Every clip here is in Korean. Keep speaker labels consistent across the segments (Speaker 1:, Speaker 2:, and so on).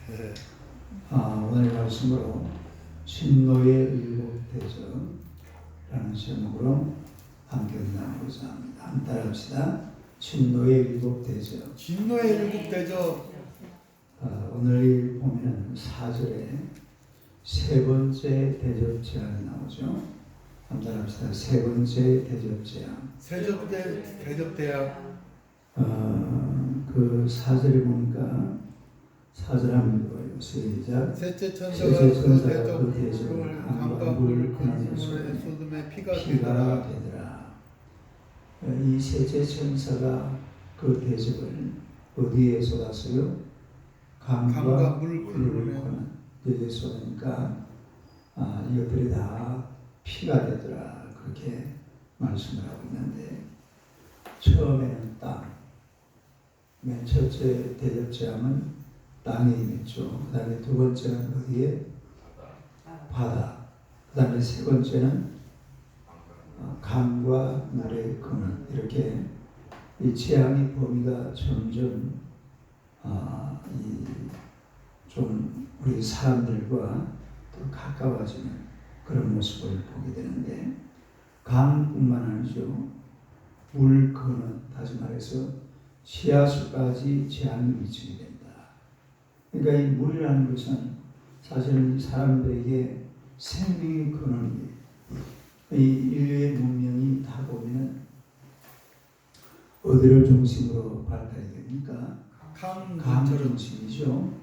Speaker 1: 네.
Speaker 2: 오늘 말씀으로 신노의 일곱 대접라는 제목으로 함께 나누고자 합니다. 한번 따라합시다. 신노의 일곱 대접.
Speaker 1: 진노의 일곱 대접.
Speaker 2: 오늘 보면 4절에 세 번째 대접 제안이 나오죠. 한번 따라합시다. 세 번째 대접 제안.
Speaker 1: 대접 대학.
Speaker 2: 그 4절에 보니까 4절 한번 읽어요. 시작.
Speaker 1: 셋째
Speaker 2: 셋째
Speaker 1: 천사가
Speaker 2: 그
Speaker 1: 그
Speaker 2: 대접을
Speaker 1: 강과 물 그는 소돔에 피가 되더라.
Speaker 2: 이 셋째 천사가 그 대접을 어디에 쏟았어요? 강과 물을 거는 여기에 쏟으니까 이것들이 다 피가 되더라. 그렇게 말씀을 하고 있는데, 처음에는 땅, 맨 첫째 대접 제안은 땅에 있죠. 그 다음에 두 번째는 어디에? 바다. 그 다음에 세 번째는 강과 물의 근원. 이렇게 이 재앙의 범위가 점점 좀 우리 사람들과 더 가까워지는 그런 모습을 보게 되는데, 강뿐만 아니죠. 물 근원, 다시 말해서 지하수까지 재앙이 미치게 됩니다. 그러니까 이 물이라는 것은 사실은 사람들에게 생명의 근원이에요. 이 인류의 문명이 다 보면 어디를 중심으로 발달이 됩니까? 강 중심이죠.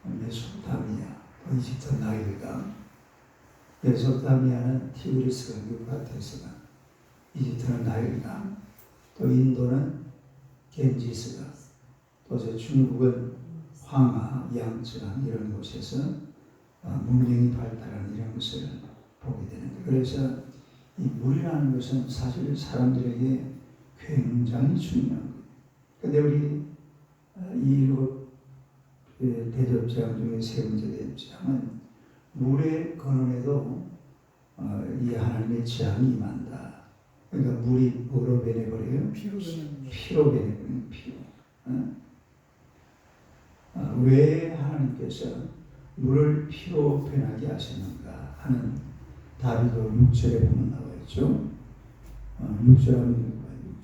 Speaker 2: 메소포타미아, 이집트 나일강. 메소포타미아는 티그리스강, 유프라테스강. 이집트는 나일강. 또 인도는 겐지스강. 또 중국은 황하, 양쯔강 이런 곳에서 문명이 발달하는 이런 것을 보게 되는데, 그래서 이 물이라는 것은 사실 사람들에게 굉장히 중요한 거예요. 그런데 우리 이 일곱 대접제왕 중에 세 번째 대접제왕은 물의 근원에도 이 하나님의 재앙이 임한다. 그러니까 물이 뭐로 변해버려요? 피로 변해버려요. 피로. 왜 하나님께서 물을 피로 변하게 하셨는가 하는 답이 그 6절에 보면 나와 있죠. 6절 한번 읽어봐요. 6절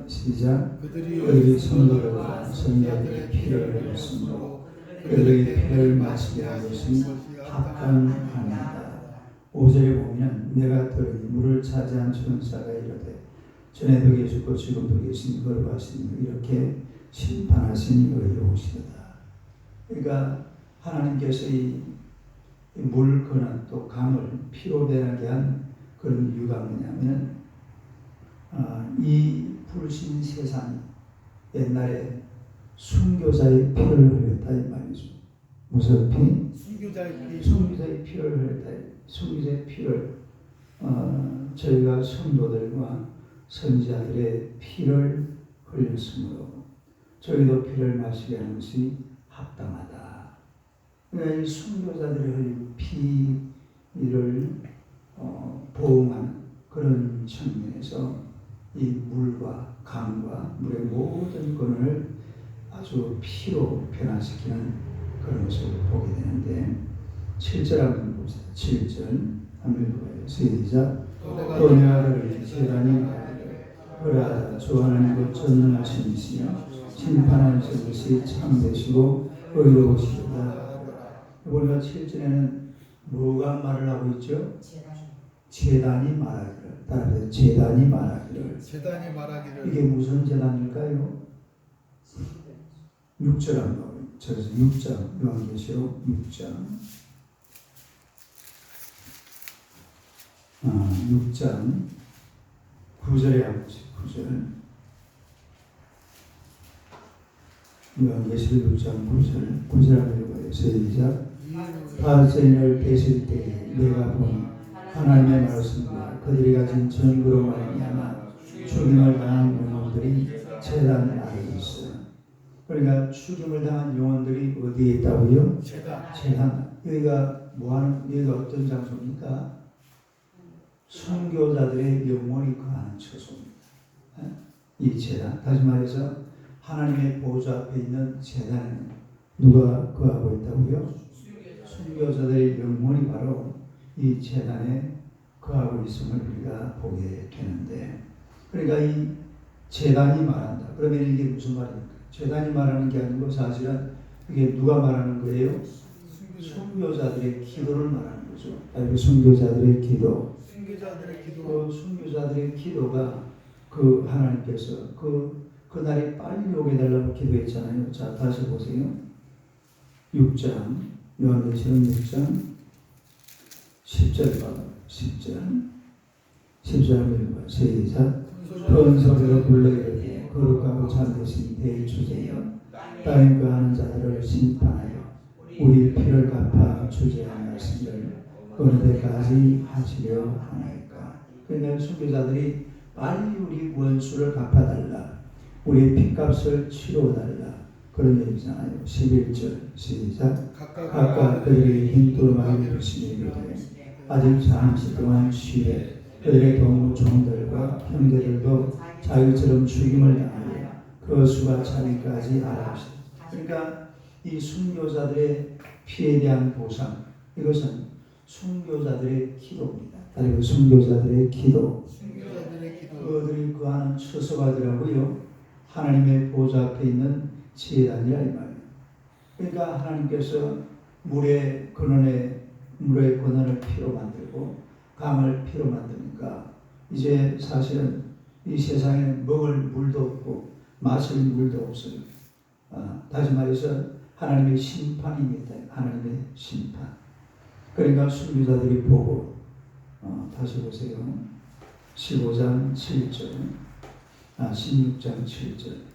Speaker 2: 시작. 그들이 성도들과 선자들의 피를 흘렸으므로 그들의 피를 마시게 한 것이 합당합니다. 5절에 보면 내가 들으니 물을 차지한 천사가 이르되 전에도 계시고 지금도 계신 거룩하시니 이렇게 심판하시니 의로우시도다. 그러니까 하나님께서 이 물 근원 또 강을 피로 변하게 한 그런 이유가 뭐냐면 이 불신 세상이 옛날에 순교자의 피를 흘렸다 이 말이죠. 무슨 피? 순교자의 피를 흘렸다. 순교자의 피를 저희가 성도들과 선지자들의 피를 흘렸으므로 저희도 피를 마시게 하는 것이 합당하다. 그러니까 이 순교자들의 흘린 피를 보응하는 그런 측면에서 이 물과 강과 물의 모든 근원을 아주 피로 변화시키는 그런 모습을 보게 되는데, 7절 한번 봅시다. 7절 한번 읽어봐요. 시작. 또 내가 그를 제단이 그러하다 주 하나님 곧 전능하신 이시며 심판하신 것이 참되시고 의로우시도다. 우리가 7절에는 뭐가 말을 하고 있죠? 제단이 말하기를. 따라서 제단이 말하기를. 이게 무슨 제단일까요? 6절 한번 저기서 6장 요한계시록 6장 6장 9절에 한번 9절 요한계시록 6장 9절 한번 읽어요. 시작. 바리새인을 떼실 때에 내가 본 하나님의 말씀과 그들이 가진 전부로 말미암아 죽임을 당한 영혼들이 제단 아래에 있어요. 그러니까 죽임을 당한 영혼들이 어디에 있다고요? 제단. 여기가 뭐하는, 여기가 어떤 장소입니까? 순교자들의 영혼이 거하는 처소입니다. 이 제단. 다시 말해서 하나님의 보좌 앞에 있는 제단에는 누가 거하고 있다고요? 순교자들의 영혼이 바로 이 제단에 거하고 있음을 우리가 보게 되는데, 그러니까 이 제단이 말한다. 그러면 이게 무슨 말입니까? 제단이 말하는 게 아니고 사실은 이게 누가 말하는 거예요? 순교자들의 기도를 말하는 거죠. 아니, 순교자들의 기도.
Speaker 1: 순교자들의 기도.
Speaker 2: 그 순교자들의 기도가 그 하나님께서 그날이 빨리 오게 달라고 기도했잖아요. 자, 다시 보세요. 6장, 요한계시록 6장 10절 봐봐. 10절 읽어봐. 시작. 큰 소리로 불러 이르되 거룩하고 참되신 대주제여, 땅에 거하는 자들을 심판하여 우리 피를 갚아 주제하였으를 어느 때까지 하시려 하나이까. 그러니까 순교자들이 빨리 우리 원수를 갚아달라, 우리의 핏값을 치러달라, 그런 얘기잖아요. 11절 시작. 각각 그들의 힘두루마리 부르시니 이르되 아직 잠시 동안 쉬되 그들의 동무 종들과 형제들도 자기처럼 죽임을 당하여 그 수가 차기까지 알아보시다. 그러니까 이 순교자들의 피에 대한 보상, 이것은 순교자들의 기도입니다. 그리고 순교자들의 기도, 그들이 구하는 처소가더라고요. 하나님의 보좌 앞에 있는 제단이라 이 말이에요. 그러니까 하나님께서 물의 근원을 피로 만들고 강을 피로 만드니까 이제 사실은 이 세상에 먹을 물도 없고 마실 물도 없어요. 다시 말해서 하나님의 심판입니다. 하나님의 심판. 그러니까 순교자들이 보고 다시 보세요. 15장 7절 16장 7절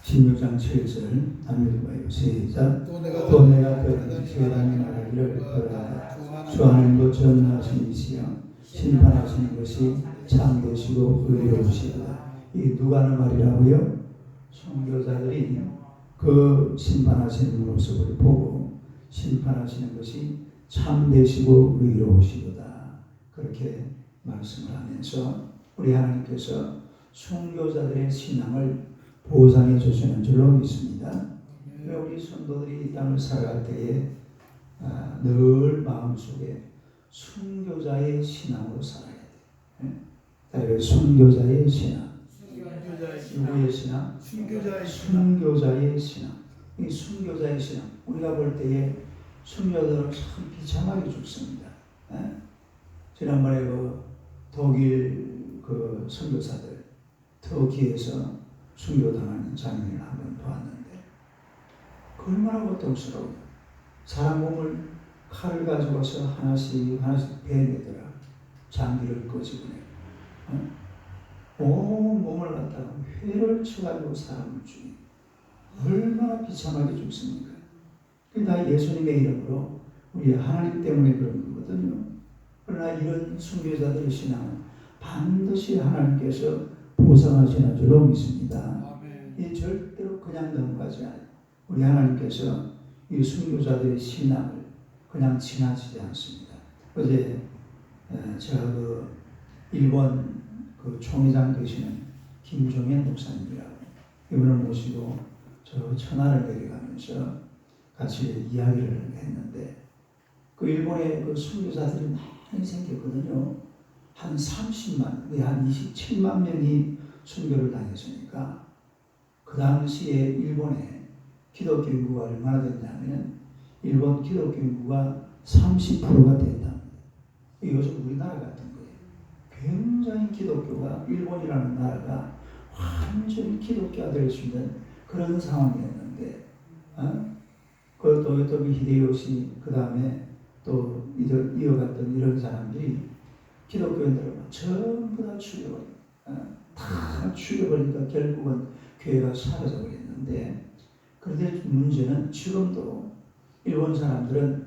Speaker 2: 16장 7절 한번 읽어봐요. 시작. 또 내가 그 제단에 말하기를 그러하다. 주 하나님도 전능하신 이시여 심판하시는 것이 참되시고 의로우시다. 이 누가 하는 말이라고요? 순교자들이 그 심판하시는 모습을 보고 심판하시는 것이 참되시고 의로우시도다. 그렇게 말씀을 하면서 우리 하나님께서 순교자들의 신앙을 보상해 주시는 줄로 믿습니다. 우리 성도들이 이 땅을 살아갈 때에 늘 마음속에 순교자의 신앙으로 살아야 돼요. 순교자의 신앙. 누구의 신앙? 순교자의 신앙. 이 순교자의 신앙. 우리가 볼 때에 순교자들은 참 비참하게 죽습니다. 지난번에 그 독일 그 선교사들 터키에서 순교당하는 장면을 한번 보았는데 얼마나 고통스러워요. 사람 몸을 칼을 가져와서 하나씩 베내더라. 장기를 끄집어내고 온 몸을 갖다가 회를 쳐가지고 사람을 죽이 얼마나 비참하게 죽습니까? 그게 다 예수님의 이름으로 우리 하나님 때문에 그런 거거든요. 그러나 이런 순교자들의 신앙은 반드시 하나님께서 보상하시는 줄로 믿습니다. 이 절대로 그냥 넘어가지 않아요. 우리 하나님께서 이 순교자들의 신앙을 그냥 지나치지 않습니다. 어제 제가 그 일본 그 총회장 되시는 김종현 목사님이라고 이분을 모시고 저 천안을 내려가면서 같이 이야기를 했는데 그 일본에 그 순교자들이 많이 생겼거든요. 한 30만, 한 27만 명이 순교를 당했으니까 그 당시에 일본에 기독교 인구가 얼마나 됐냐면 일본 기독교 인구가 30%가 됐답니다. 요즘 우리나라 같은 거예요. 굉장히 기독교가 일본이라는 나라가 완전히 기독교가 될 수 있는 그런 상황이었는데 그 도요토미 히데요시 그 다음에 또 이어갔던 이런 사람들이 기독교인들을 전부 다 죽여버리고 다 죽여버리니까 결국은 교회가 사라져버렸는데, 그런데 문제는 지금도 일본 사람들은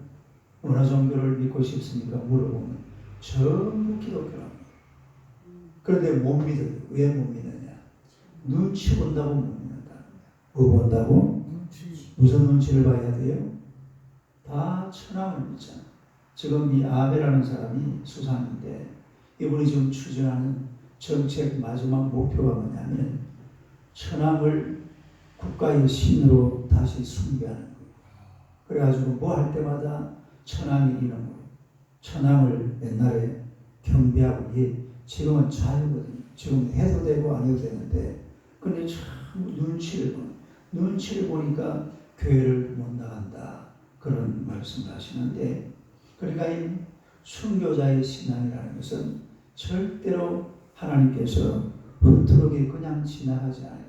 Speaker 2: 어느 종교를 믿고 싶습니까? 물어보면 전부 기독교랍니다. 그런데 못 믿어요. 왜 못 믿느냐? 눈치 본다고 못 믿는다. 뭐 본다고? 무슨 눈치를 봐야 돼요? 다 천황을 믿잖아. 지금 이 아베라는 사람이 수상인데 이분이 지금 추진하는 정책 마지막 목표가 뭐냐면 천황을 국가의 신으로 다시 숭배하는 거예요. 그래가지고 뭐 할 때마다 천황의 이름으로 천황을 옛날에 경배하고 지금은 자유거든요. 지금 해도 되고 안 해도 되는데 근데 참 눈치를 보니까 교회를 못 나간다 그런 말씀을 하시는데 그러니까 이 순교자의 신앙이라는 것은 절대로 하나님께서 흐트러게 그냥 지나가지 않아요.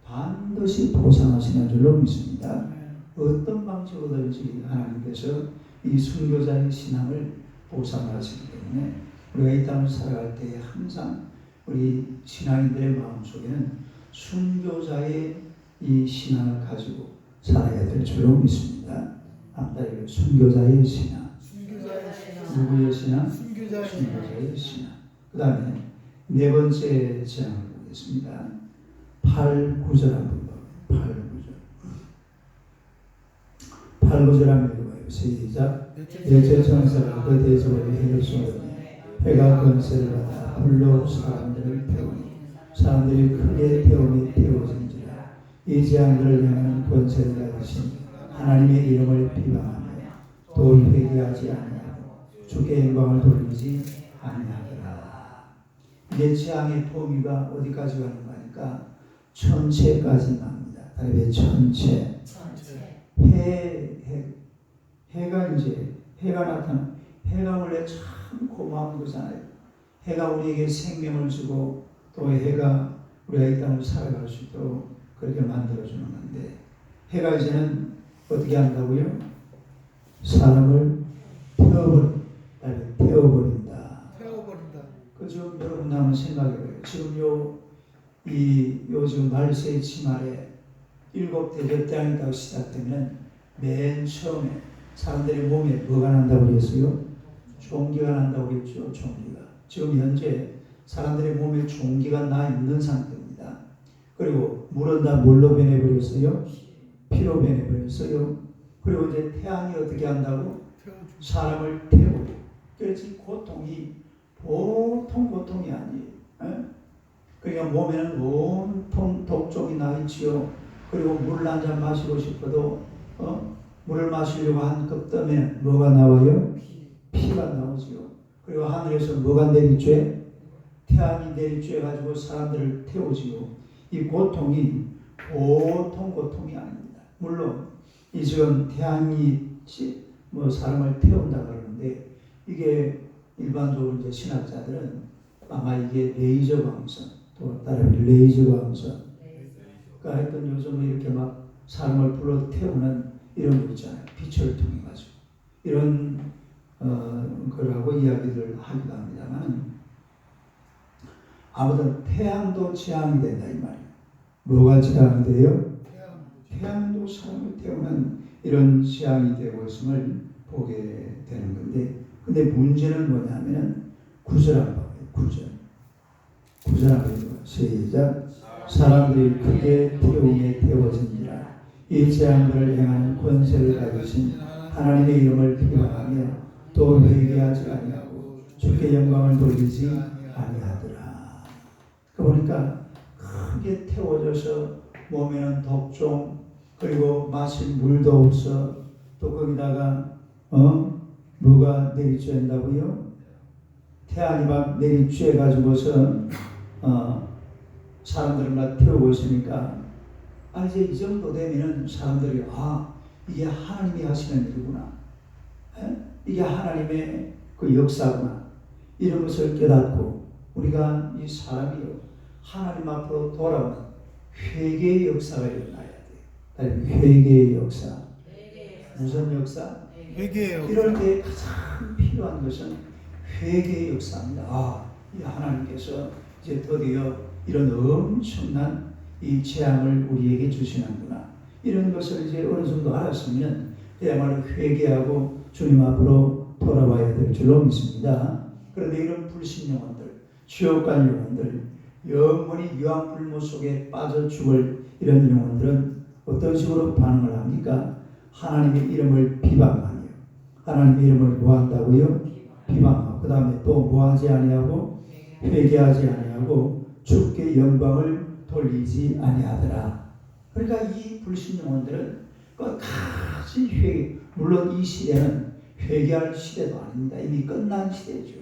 Speaker 2: 반드시 보상하시는 줄로 믿습니다. 어떤 방식으로든지 하나님께서 이 순교자의 신앙을 보상하시기 때문에 우리가 이 땅을 살아갈 때 항상 우리 신앙인들의 마음속에는 순교자의 이 신앙을 가지고 살아야 될 줄로 믿습니다. 앞다리로 순교자의 신앙. 누구의 신앙? 순교자의 신앙. 그 다음에 네 번째 제안을 보겠습니다. 8, 9절 한번 봐요. 8, 9절 한번 읽어봐요. 시작. 넷째 천사가 그 대접을 해를 쏘더니 해가 권세를 받아 불로 사람들을 태우니 사람들이 크게 태워진지라. 이 재앙들을 향하는 권세를 가지신 하나님의 이름을 비방하며 또 회개하지 아니하고 주께 영광을 돌리지 아니하더라. 이게 재앙의 범위가 어디까지 가는 거니까 천체까지 납니다. 다른 천체. 해가 이제 해가 나타나. 해가 원래 참 고마운 거잖아요. 해가 우리에게 생명을 주고 또 해가 우리가 이 땅을 살아갈 수 있도록 그렇게 만들어주는 건데 해가 이제는 어떻게 한다고요? 사람을 태워버린다. 그 지금 여러분 한번 생각해봐요. 지금 지금 말세 치말에 7대 재앙이 시작되면 맨 처음에 사람들의 몸에 뭐가 난다고 그랬어요? 종기가 난다고 그랬죠. 종기가. 지금 현재 사람들의 몸에 종기가 나 있는 상태입니다. 그리고 물은 다 뭘로 변해버렸어요? 피로 변해버렸어요. 그리고 이제 태양이 어떻게 한다고? 사람을 태워요. 그래서 고통이 보통 고통이 아니에요. 그러니까 몸에는 온통 독종이 나 있지요. 그리고 물을 한 잔 마시고 싶어도 물을 마시려고 한 컵 떠면 뭐가 나와요? 피가 나오지요. 그리고 하늘에서 뭐가 내리쬐? 태양이 내리쬐 가지고 사람들을 태우지요. 이 고통이 보통 고통이 아닙니다. 물론 이 지금 태양이 사람을 태운다 그러는데 이게 일반적으로 이제 신학자들은 아마 이게 레이저 광선 또 따라 레이저 광선 그러니까 하여튼 요즘 이렇게 막 사람을 불러 태우는 이런 거 있잖아요. 빛을 통해 가지고 이런 거라고 이야기를 하기도 합니다만 아무튼 태양도 재앙이 된다 이 말이에요. 뭐가 재앙이 돼요? 태양도 사람을 태우는 이런 재앙이 되고 있음을 보게 되는 건데 근데 문제는 뭐냐면 9절 한번 봐요. 9절 한번 봐요. 시작. 사람들이 크게 태워진지라. 이 재앙들을 행하는 권세를 가지신 하나님의 이름을 비방하며 또 회개하지 아니하고 주께 영광을 돌리지 아니하더라. 그러니까 크게 태워져서 몸에는 독종 그리고 마실 물도 없어 또 거기다가 뭐가 내리쬐는다고요? 태양이 막 내리쬐 가지고서 사람들을 막 태우고 있으니까 이제 이 정도 되면은 사람들이 이게 하나님이 하시는 일이구나. 이게 하나님의 그 역사구나. 이런 것을 깨닫고 우리가 이 사람이요 하나님 앞으로 돌아오는 회개의 역사가 일어나야 돼요. 회개의 역사. 무슨 역사?
Speaker 1: 회개예요.
Speaker 2: 이럴 때 가장 필요한 것은 회개의 역사입니다. 이 하나님께서 이제 드디어 이런 엄청난 이 재앙을 우리에게 주시는구나. 이런 것을 이제 어느 정도 알았으면 그야말로 회개하고 주님 앞으로 돌아와야 될 줄로 믿습니다. 그런데 이런 불신 영혼들, 지옥 갈 영혼들, 영원히 유황불무 속에 빠져 죽을 이런 영혼들은 어떤 식으로 반응을 합니까? 하나님의 이름을 비방하며 하나님의 이름을 뭐 한다고요? 비방하고 그 다음에 또 뭐 하지 아니하고 회개하지 아니하고 주께 영광을 돌리지 아니하더라. 그러니까 이 불신 영혼들은 끝까지 회개, 물론 이 시대는 회개할 시대도 아닙니다. 이미 끝난 시대죠.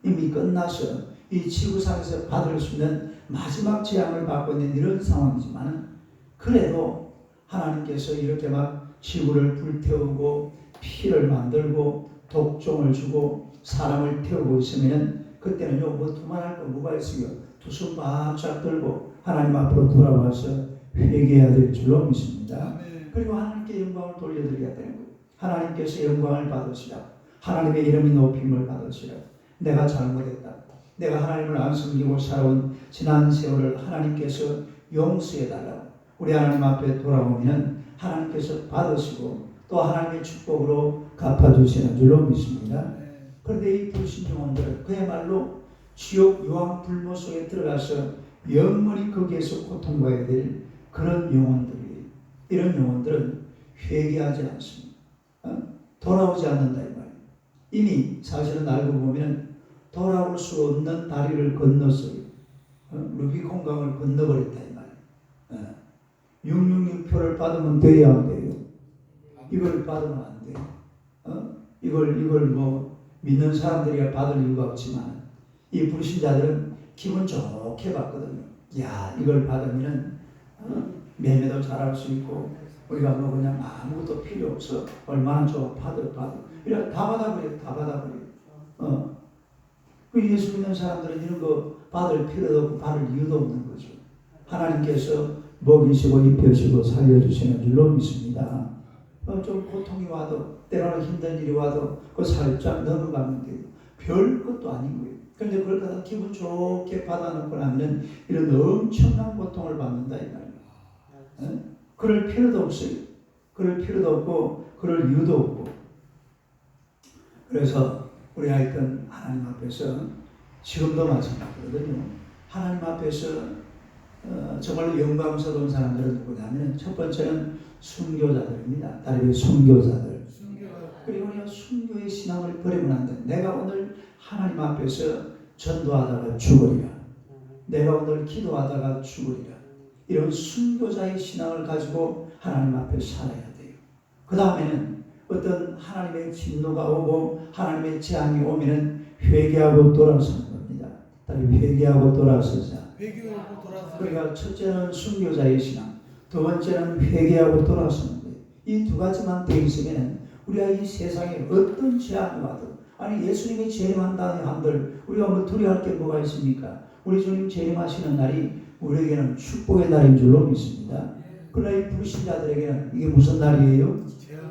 Speaker 2: 이미 끝나서 이 지구상에서 받을 수 있는 마지막 재앙을 받고 있는 이런 상황이지만 그래도 하나님께서 이렇게 막 지구를 불태우고 피를 만들고 독종을 주고 사람을 태우고 있으면 그때는요 뭐 두말할 거 뭐가 있어요. 두 손 바짝 들고 하나님 앞으로 돌아와서 회개해야 될 줄로 믿습니다. 그리고 하나님께 영광을 돌려드리겠다는 거예요. 하나님께서 영광을 받으시라. 하나님의 이름이 높임을 받으시라. 내가 잘못했다. 내가 하나님을 안 섬기고 살아온 지난 세월을 하나님께서 용서해달라고 우리 하나님 앞에 돌아오면 하나님께서 받으시고 또 하나님의 축복으로 갚아주시는 줄로 믿습니다. 그런데 이 불신 영혼들은 그야말로 지옥 유황 불모 속에 들어가서 영원히 거기에서 고통받아야 될 그런 영혼들이에요. 이런 영혼들은 회개하지 않습니다. 돌아오지 않는다 이 말이에요. 이미 사실은 알고 보면 돌아올 수 없는 다리를 건넜어요. 루비콘 강을 건너버렸다 이 말이에요. 666표를 받으면 돼야 안 돼요. 이걸 받으면 안 돼요. 이걸 뭐 믿는 사람들이 받을 이유가 없지만 이 불신자들은 기분 좋게 받거든요. 야 이걸 받으면은 매매도 잘할 수 있고 우리가 뭐 그냥 아무것도 필요 없어. 얼마나 좋아. 받아. 이런 다 받아버려요. 다 받아버려요. 그 예수 믿는 사람들은 이런 거 받을 필요도 없고 받을 이유도 없는 거죠. 하나님께서 먹이시고 입혀주시고 살려주시는 줄로 믿습니다. 좀 고통이 와도 때로는 힘든 일이 와도 그 살짝 넘어가면 돼요. 별 것도 아닌 거예요. 그런데 그걸 갖다 기분 좋게 받아놓고 나면 이런 엄청난 고통을 받는다 이 말이에요. 그럴 필요도 없어요. 그럴 필요도 없고 그럴 이유도 없고. 그래서 우리 하여튼 하나님 앞에서 지금도 마찬가지거든요. 하나님 앞에서 정말로 영광스러운 사람들은 누구냐면 첫 번째는 순교자들입니다. 다른 순교자들. 그리고 우리가 순교의 신앙을 버리면 안 돼. 내가 오늘 하나님 앞에서 전도하다가 죽으리라. 내가 오늘 기도하다가 죽으리라. 이런 순교자의 신앙을 가지고 하나님 앞에 살아야 돼요. 그 다음에는 어떤 하나님의 진노가 오고 하나님의 재앙이 오면은 회개하고 돌아서는 겁니다. 다른 회개하고 돌아서자. 그러니까 첫째는 순교자의 신앙, 두 번째는 회개하고 돌아서는 거예요. 이 두 가지만 돼 있으면 우리가 이 세상에 어떤 재앙이 와도 아니 예수님이 재림한다는 한들 우리가 뭐 두려워할 게 뭐가 있습니까? 우리 주님 재림하시는 날이 우리에게는 축복의 날인 줄로 믿습니다. 그러나 이 불신자들에게는 이게 무슨 날이에요?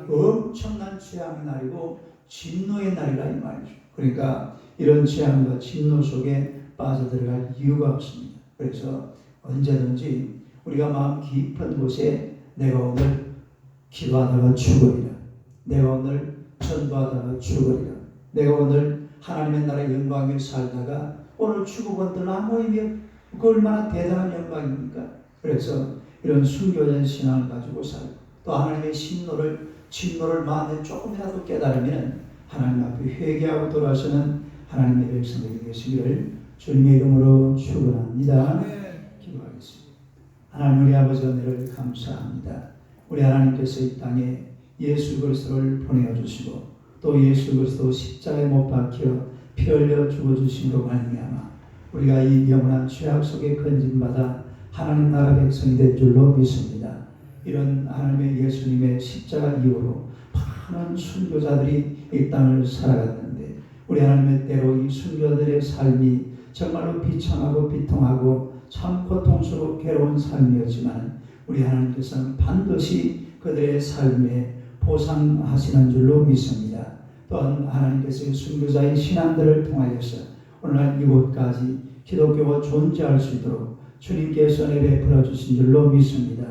Speaker 2: 엄청난 재앙의 날이고 진노의 날이라 이 말이죠. 그러니까 이런 재앙과 진노 속에 빠져들어갈 이유가 없습니다. 그래서 언제든지 우리가 마음 깊은 곳에 내가 오늘 기도하다가 죽으리라. 내가 오늘 전도하다가 죽으리라. 내가 오늘 하나님의 나라의 영광에 살다가 오늘 죽어본들 아무 의미 그 얼마나 대단한 영광입니까? 그래서 이런 순교된 신앙을 가지고 살고 또 하나님의 진노를 마음에 조금이라도 깨달으면 하나님 앞에 회개하고 돌아서는 하나님의 백성들이 되시기를 주님의 이름으로 축원합니다. 기도하겠습니다. 하나님 우리 아버지 은혜를 감사합니다. 우리 하나님께서 이 땅에 예수 그리스도를 보내주시고 또 예수 그리스도 십자가에 못 박혀 피 흘려 죽어주심으로 말미암아 우리가 이 영원한 죄악 속에 건진받아 하나님 나라 백성이 될 줄로 믿습니다. 이런 하나님의 예수님의 십자가 이후로 많은 순교자들이 이 땅을 살아갔는데 우리 하나님의 때로 이 순교자들의 삶이 정말로 비참하고 비통하고 참 고통스럽고 괴로운 삶이었지만 우리 하나님께서는 반드시 그들의 삶에 보상하시는 줄로 믿습니다. 또한 하나님께서 순교자의 신앙들을 통하여서 오늘날 이곳까지 기독교가 존재할 수 있도록 주님께서 은혜 베풀어 주신 줄로 믿습니다.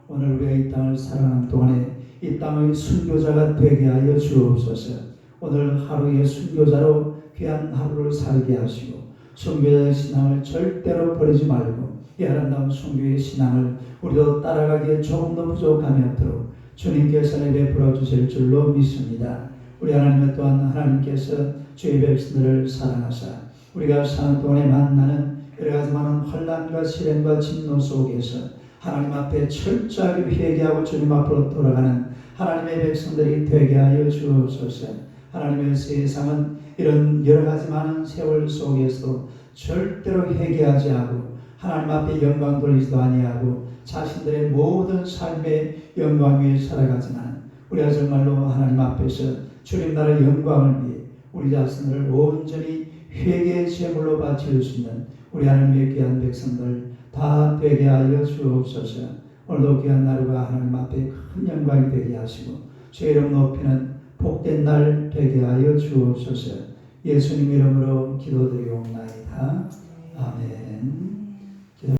Speaker 2: 오늘 우리가 이 땅을 살아가는 동안에 이 땅의 순교자가 되게 하여 주옵소서. 오늘 하루의 순교자로 귀한 하루를 살게 하시고 순교자의 신앙을 절대로 버리지 말고 이 아름다운 순교의 신앙을 우리도 따라가기에 조금 더 부족함이 없도록 주님께서 은혜 베풀어 주실 줄로 믿습니다. 우리 하나님은 또한 하나님께서 주의 백성들을 사랑하사 우리가 사는 동안에 만나는 여러 가지 많은 환난과 시련과 진노 속에서 하나님 앞에 철저하게 회개하고 주님 앞으로 돌아가는 하나님의 백성들이 되게 하여 주옵소서. 하나님의 세상은 이런 여러 가지 많은 세월 속에서 절대로 회개하지 않고 하나님 앞에 영광 돌리지도 아니하고 자신들의 모든 삶의 영광 위에 살아가지만 우리가 정말로 하나님 앞에서 주님 나라 영광을 위해 우리 자신을 온전히 회개의 제물로 바칠 수 있는 우리 하나님의 귀한 백성들 다 되게 하여 주옵소서. 오늘도 귀한 날과 하나님 앞에 큰 영광이 되게 하시고 주의 이름 높이는 복된 날 되게 하여 주옵소서. 예수님 이름으로 기도드리옵나이다. 아멘.